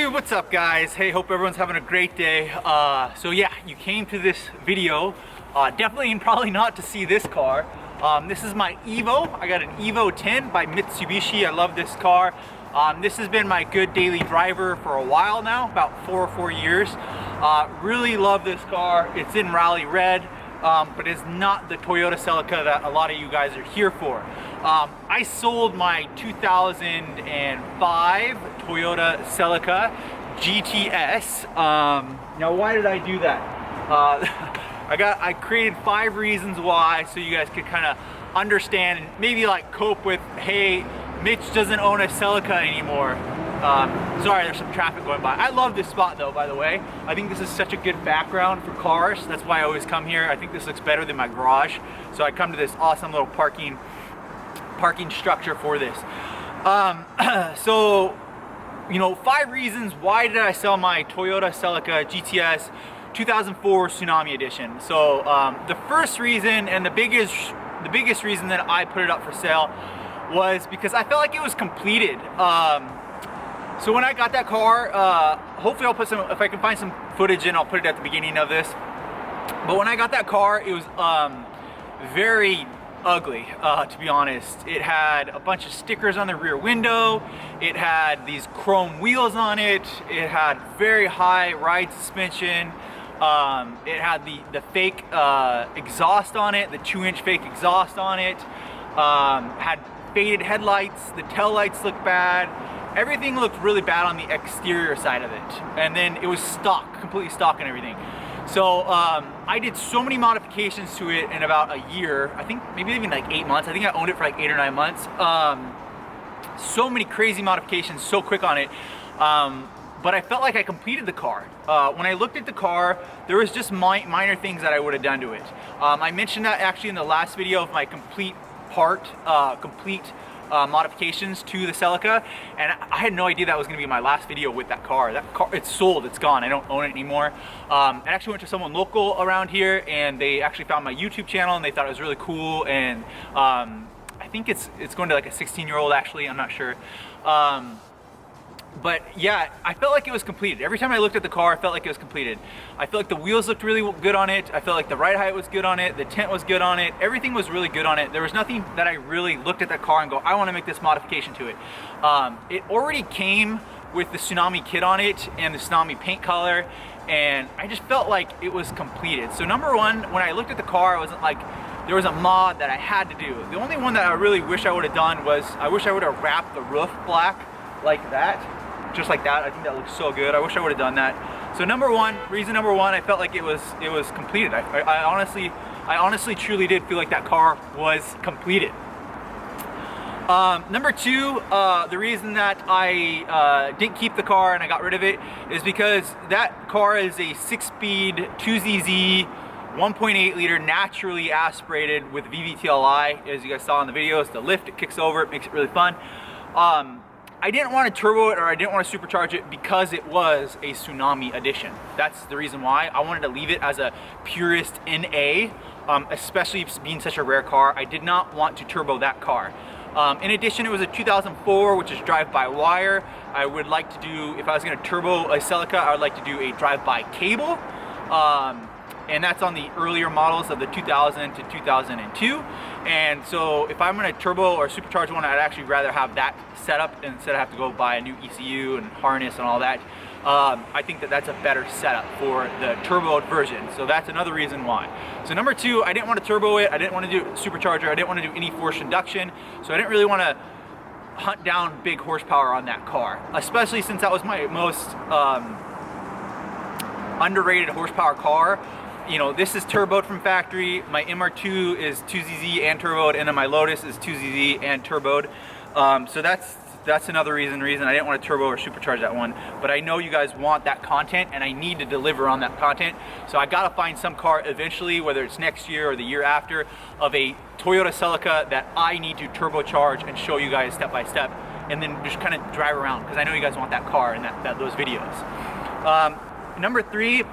Dude, what's up guys? Hey, hope everyone's having a great day. So yeah, you came to this video definitely and probably not to see this car. This is my Evo. I got an Evo 10 by Mitsubishi. I love this car. This has been my good daily driver for a while now, about 4 years. Really love this car. It's in rally red, but it's not the Toyota Celica that a lot of you guys are here for. I sold my 2005 Toyota Celica GTS. Now why did I do that? I created 5 reasons why, so you guys could kind of understand and maybe like cope with, hey, Mitch doesn't own a Celica anymore. Sorry, there's some traffic going by. I love this spot though, by the way. I think this is such a good background for cars. That's why I always come here. I think this looks better than my garage. So I come to this awesome little parking structure for this. So, you know, 5 reasons why did I sell my Toyota Celica GTS 2004 Tsunami Edition. So the first reason and the biggest reason that I put it up for sale was because I felt like it was completed. So when I got that car, hopefully I'll put some, if I can find some footage in, I'll put it at the beginning of this. But when I got that car, it was very ugly, to be honest. It had a bunch of stickers on the rear window. It had these chrome wheels on it. It had very high ride suspension. It had the fake exhaust on it, the 2-inch fake exhaust on it. Had faded headlights. The tail lights looked bad. Everything looked really bad on the exterior side of it. And then it was stock, completely stock and everything. So I did so many modifications to it in about a year. I think maybe even like 8 months. I think I owned it for like 8 or 9 months. So many crazy modifications, so quick on it. But I felt like I completed the car. When I looked at the car, there was just minor things that I would have done to it. I mentioned that actually in the last video of my complete modifications to the Celica, and I had no idea that was going to be my last video with that car. That car, it's sold, it's gone. I don't own it anymore. I actually went to someone local around here, and they actually found my YouTube channel, and they thought it was really cool. And I think it's going to like a 16-year-old actually. I'm not sure. But yeah, I felt like it was completed. Every time I looked at the car, I felt like it was completed. I felt like the wheels looked really good on it. I felt like the ride height was good on it. The tent was good on it. Everything was really good on it. There was nothing that I really looked at that car and go, I want to make this modification to it. It already came with the Tsunami kit on it and the Tsunami paint color, and I just felt like it was completed. So number one, when I looked at the car, I wasn't like, there was a mod that I had to do. The only one that I really wish I would have done was, I wish I would have wrapped the roof black like that. Just like that. I think that looks so good. I wish I would have done that. So reason number one, I felt like it was completed. I honestly truly did feel like that car was completed. Number two, the reason that I didn't keep the car and I got rid of it is because that car is a 6-speed 2ZZ 1.8 liter naturally aspirated with VVT-Li. As you guys saw in the videos, the lift, it kicks over, it makes it really fun. I didn't want to turbo it, or I didn't want to supercharge it because it was a Tsunami edition. That's the reason why. I wanted to leave it as a purist NA, especially being such a rare car. I did not want to turbo that car. In addition, it was a 2004, which is drive-by-wire. I would like to do, if I was going to turbo a Celica, I would like to do a drive-by cable. And that's on the earlier models of the 2000 to 2002. And so if I'm going to turbo or supercharge one, I'd actually rather have that setup instead of have to go buy a new ECU and harness and all that. I think that that's a better setup for the turboed version. So that's another reason why. So number two, I didn't want to turbo it. I didn't want to do supercharger. I didn't want to do any forced induction. So I didn't really want to hunt down big horsepower on that car, especially since that was my most underrated horsepower car. You know, this is turboed from factory. My MR2 is 2ZZ and turboed, and then my Lotus is 2ZZ and turboed. So that's another reason I didn't want to turbo or supercharge that one. But I know you guys want that content, and I need to deliver on that content. So I gotta find some car eventually, whether it's next year or the year after, of a Toyota Celica that I need to turbocharge and show you guys step by step, and then just kind of drive around, because I know you guys want that car and those videos. Number three,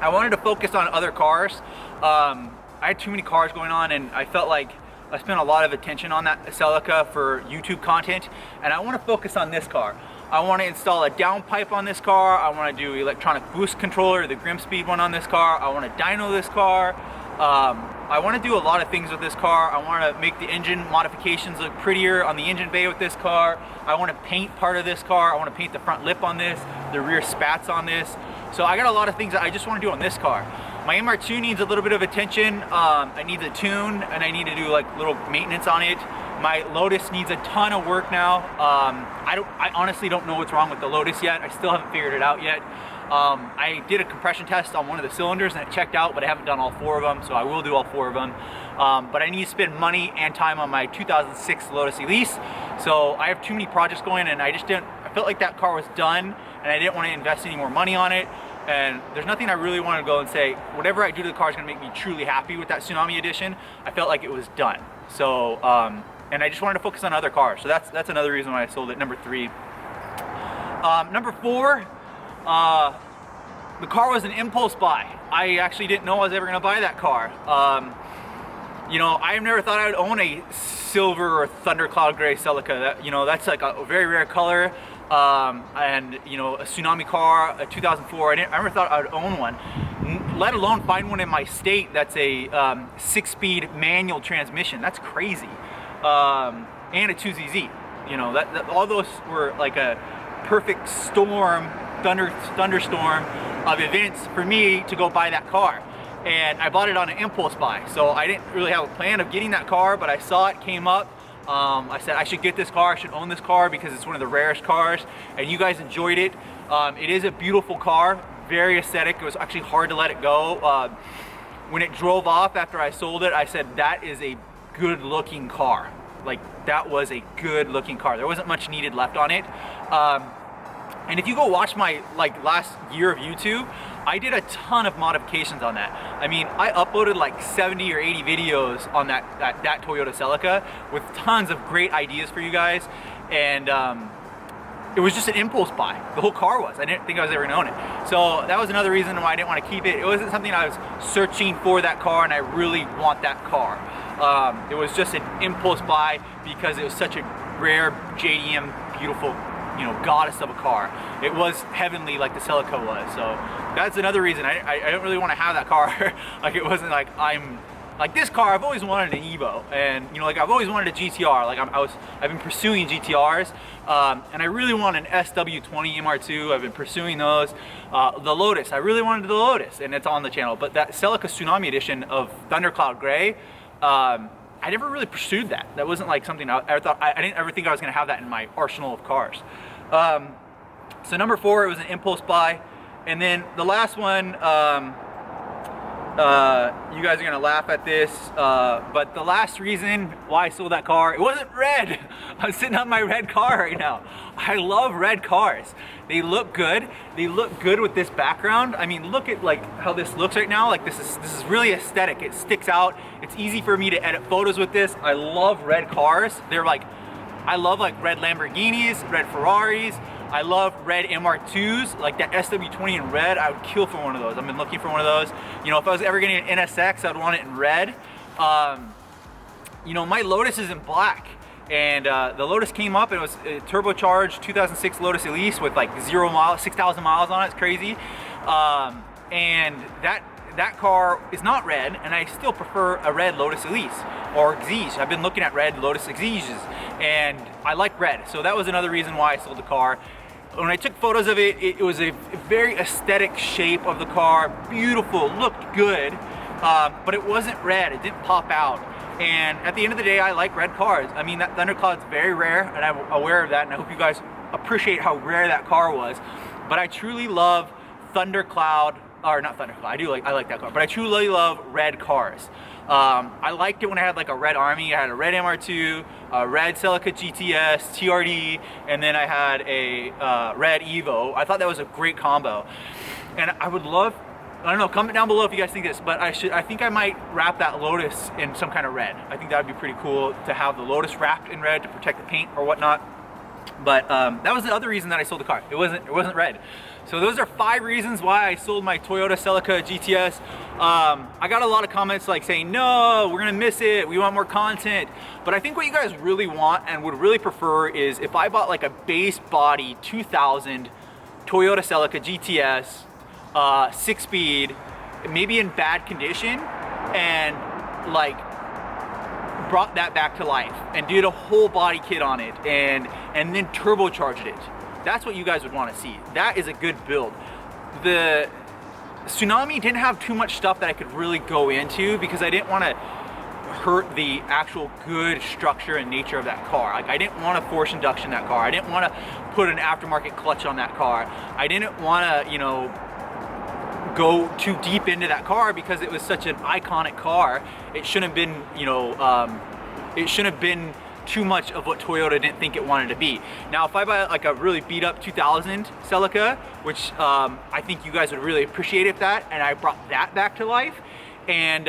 I wanted to focus on other cars. I had too many cars going on, and I felt like I spent a lot of attention on that Celica for YouTube content, and I want to focus on this car. I want to install a downpipe on this car. I want to do electronic boost controller, the Grimspeed one on this car. I want to dyno this car. I want to do a lot of things with this car. I want to make the engine modifications look prettier on the engine bay with this car. I want to paint part of this car. I want to paint the front lip on this, the rear spats on this. So I got a lot of things that I just want to do on this car. My MR2 needs a little bit of attention. I need a tune, and I need to do like little maintenance on it. My Lotus needs a ton of work now. I honestly don't know what's wrong with the Lotus yet. I still haven't figured it out yet. I did a compression test on one of the cylinders and it checked out, but I haven't done all 4 of them, so I will do all 4 of them. But I need to spend money and time on my 2006 Lotus Elise. So I have too many projects going, and I felt like that car was done, and I didn't want to invest any more money on it. And there's nothing I really want to go and say, whatever I do to the car is going to make me truly happy with that Tsunami edition. I felt like it was done. So, and I just wanted to focus on other cars. So that's another reason why I sold it, number 3. Number 4, the car was an impulse buy. I actually didn't know I was ever going to buy that car. You know, I've never thought I would own a silver or thundercloud gray Celica. That's like a very rare color. And you know, a Tsunami car, a 2004. I never thought I would own one, let alone find one in my state that's a 6-speed manual transmission. That's crazy. And a 2ZZ. You know, all those were like a perfect storm, thunderstorm of events for me to go buy that car. And I bought it on an impulse buy, so I didn't really have a plan of getting that car, but I saw it came up. I said I should get this car, I should own this car because it's one of the rarest cars, and you guys enjoyed it. It is a beautiful car, very aesthetic. It was actually hard to let it go. When it drove off after I sold it, I said that is a good looking car. Like, that was a good looking car. There wasn't much needed left on it. And if you go watch my last year of YouTube, I did a ton of modifications on that. I mean, I uploaded like 70 or 80 videos on that Toyota Celica with tons of great ideas for you guys. And it was just an impulse buy. The whole car was. I didn't think I was ever gonna own it. So that was another reason why I didn't want to keep it. It wasn't something I was searching for that car, and I really want that car. It was just an impulse buy because it was such a rare JDM, beautiful, you know, goddess of a car. It was heavenly like the Celica was. So that's another reason I don't really want to have that car. Like, it wasn't like I'm like this car. I've always wanted an Evo, and you know, like I've always wanted a GTR. Like I've been pursuing GTRs, and I really want an SW20 MR2. I've been pursuing those. The Lotus, I really wanted the Lotus, and it's on the channel. But that Celica Tsunami edition of Thundercloud Gray, I never really pursued that. That wasn't like something I ever thought. I didn't ever think I was going to have that in my arsenal of cars. So number 4, it was an impulse buy. And then the last one, you guys are going to laugh at this, but the last reason why I sold that car, it wasn't red. I'm sitting on my red car right now. I love red cars. They look good. They look good with this background. I mean, look at like how this looks right now. Like this is really aesthetic. It sticks out. It's easy for me to edit photos with this. I love red cars. They're like, I love like red Lamborghinis, red Ferraris. I love red MR2s, like that SW20 in red. I would kill for one of those. I've been looking for one of those. You know, if I was ever getting an NSX, I'd want it in red. You know, my Lotus is in black. And the Lotus came up, and it was a turbocharged 2006 Lotus Elise with like 0 miles, 6,000 miles on it. It's crazy. And that car is not red, and I still prefer a red Lotus Elise or EXIGE. I've been looking at red Lotus EXIGEs, and I like red. So that was another reason why I sold the car. When I took photos of it, it was a very aesthetic shape of the car, beautiful, looked good, but it wasn't red. It didn't pop out. And at the end of the day, I like red cars. I mean, that Thundercloud's very rare, and I'm aware of that, and I hope you guys appreciate how rare that car was. But I truly love Thundercloud, or not Thundercloud, I like that car, but I truly love red cars. I liked it when I had like a red Army. I had a red MR2, a red Celica GTS, TRD, and then I had a red Evo. I thought that was a great combo. And I would love, I don't know, comment down below if you guys think this, but I think I might wrap that Lotus in some kind of red. I think that would be pretty cool to have the Lotus wrapped in red to protect the paint or whatnot. But that was the other reason that I sold the car. It wasn't red. So those are 5 reasons why I sold my Toyota Celica GTS. I got a lot of comments like saying, no, we're gonna miss it, we want more content. But I think what you guys really want and would really prefer is if I bought like a base body 2000 Toyota Celica GTS, 6-speed, maybe in bad condition, and like brought that back to life and did a whole body kit on it and then turbocharged it. That's what you guys would want to see. That is a good build. The Tsunami didn't have too much stuff that I could really go into because I didn't want to hurt the actual good structure and nature of that car. Like, I didn't want to force induction that car. I didn't want to put an aftermarket clutch on that car. I didn't want to, you know, go too deep into that car because it was such an iconic car. It shouldn't have been, you know, it shouldn't have been too much of what Toyota didn't think it wanted to be. Now, if I buy like a really beat up 2000 Celica, which I think you guys would really appreciate if that, and I brought that back to life and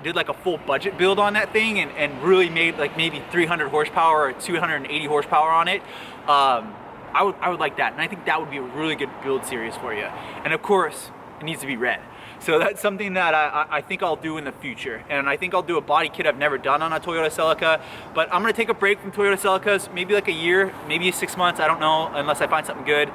did like a full budget build on that thing and really made like maybe 300 horsepower or 280 horsepower on it, I would like that. And I think that would be a really good build series for you. And of course, it needs to be red. So that's something that I think I'll do in the future. And I think I'll do a body kit I've never done on a Toyota Celica. But I'm gonna take a break from Toyota Celicas, maybe like a year, maybe 6 months, I don't know, unless I find something good.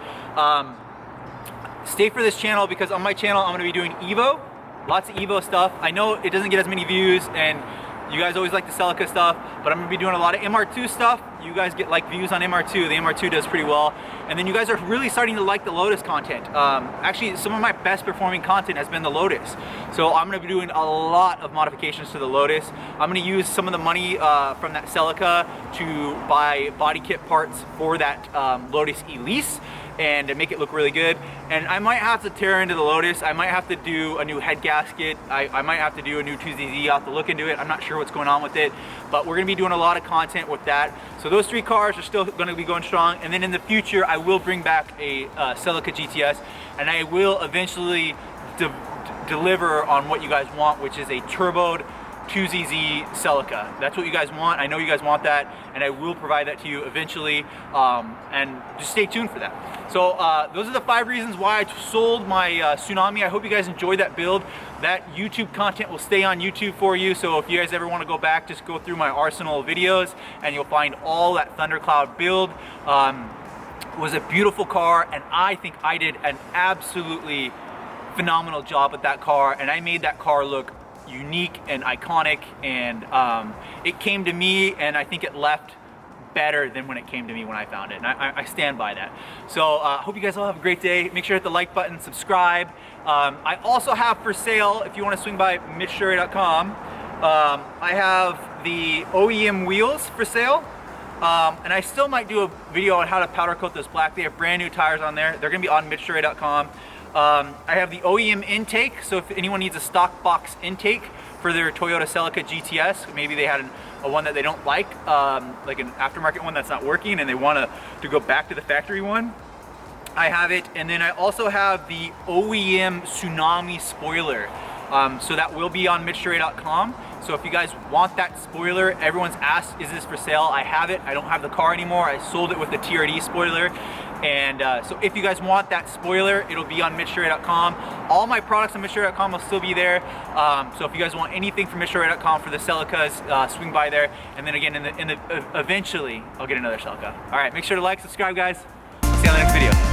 Stay for this channel because on my channel I'm gonna be doing Evo, lots of Evo stuff. I know it doesn't get as many views and you guys always like the Celica stuff, but I'm gonna be doing a lot of MR2 stuff. You guys get like views on MR2, the MR2 does pretty well. And then you guys are really starting to like the Lotus content. Actually, some of my best performing content has been the Lotus. So I'm gonna be doing a lot of modifications to the Lotus. I'm gonna use some of the money from that Celica to buy body kit parts for that Lotus ELISE and to make it look really good. And I might have to tear into the Lotus. I might have to do a new head gasket. I might have to do a new 2ZZ. I'll have to look into it. I'm not sure what's going on with it, but we're gonna be doing a lot of content with that. So those 3 cars are still gonna be going strong. And then in the future, I will bring back a Celica GTS, and I will eventually deliver on what you guys want, which is a turboed 2ZZ Celica. That's what you guys want. I know you guys want that, and I will provide that to you eventually, and just stay tuned for that. So those are the 5 reasons why I sold my Tsunami. I hope you guys enjoyed that build. That YouTube content will stay on YouTube for you, so if you guys ever want to go back, just go through my arsenal of videos and you'll find all that Thundercloud build. It was a beautiful car, and I think I did an absolutely phenomenal job with that car, and I made that car look unique and iconic, and it came to me, and I think it left better than when it came to me when I found it, and I stand by that. So hope you guys all have a great day. Make sure to hit the like button, subscribe. I also have for sale, if you want to swing by MITCHDORE.COMHOW, I have the OEM wheels for sale, and I still might do a video on how to powder coat those black. They have brand new tires on there. They're gonna be on MITCHDORE.com. I have the OEM intake, so if anyone needs a stock box intake for their Toyota Celica GTS, maybe they had a one that they don't like an aftermarket one that's not working and they want to go back to the factory one, I have it. And then I also have the OEM Tsunami spoiler, so that will be on MITCHDORE.com. So if you guys want that spoiler, everyone's asked, is this for sale? I have it. I don't have the car anymore. I sold it with the TRD spoiler. And so if you guys want that spoiler, it'll be on MITCHDORE.com. All my products on MITCHDORE.com will still be there. So if you guys want anything from MITCHDORE.com for the Celicas, swing by there. And then again, eventually, I'll get another Celica. All right, make sure to like, subscribe, guys. See you on the next video.